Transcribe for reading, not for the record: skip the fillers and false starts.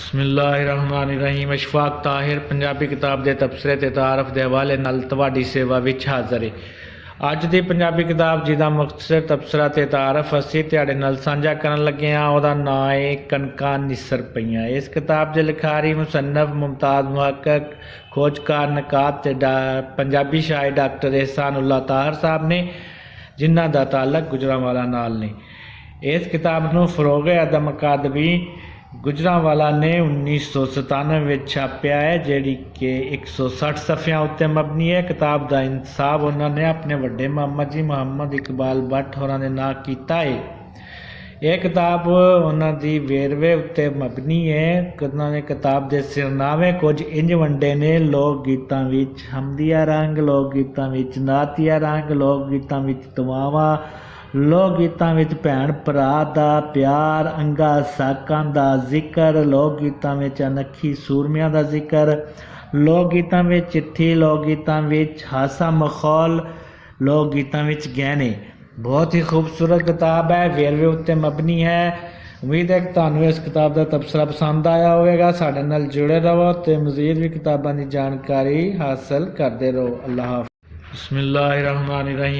बिस्मिल्लाहिर्रहमानिर्रहीम। अशफाक ताहिर पंजाबी किताब के तबसरे ते तारफ के हवाले नाल तुहाडी सेवा विच हाज़र है। अज की पंजाबी किताब जिहदा मुख्तसर तबसरा ते तारफ असीं तुहाडे नाल साझा करन लगे हां, उहदा नाम है कनकां निस्सर पईआं। इस किताब के लिखारी मुसन्नफ मुमताज़ मुहक्कक खोजकार नकात ते पंजाबी शायर डॉक्टर एहसान उल्ला ताहर साहब ने, जिन्हां दा ताल्लुक गुजरांवाला नाल ने। इस किताब नूं फरोग़ अदम अकादमी गुजरांवाला ने 1997 में छापिया है, जिहड़ी कि 160 सफ़ियां उत्ते मबनी है। किताब का इंतसाब उन्होंने अपने वड्डे मामा जी मुहम्मद इकबाल भट्ट होरां दे नां कीता है। यह किताब उन्हां दी वेरवे उत्ते मबनी है। उन्होंने किताब के सिरनावे कुछ इंज वंडे ने: लोक गीतां विच हमदिया रंग, लोक गीतां विच नातिया रंग, लोक गीतां विच दुआवां, लोक गीतां विच भैन भरा दा प्यार, अंगा साकां दा जिक्र, लोक गीतां विच अनखी सूरमियां दा जिक्र, लोक गीतां विच चिट्ठी, लोक गीतां विच हासा मखौल, लोक गीतां विच गहने। बहुत ही खूबसूरत किताब है, वेरवे उत्ते मबनी है। उम्मीद है कि तुहानूं इस किताब का तबसरा पसंद आया होगा। साडे नाल जुड़े रहो तो मज़ीद भी किताबां की जानकारी हासिल करते रहो। अल्लाह हाफ़िज़। बिस्मिल्लाहिर्रहमानिर्रहीम।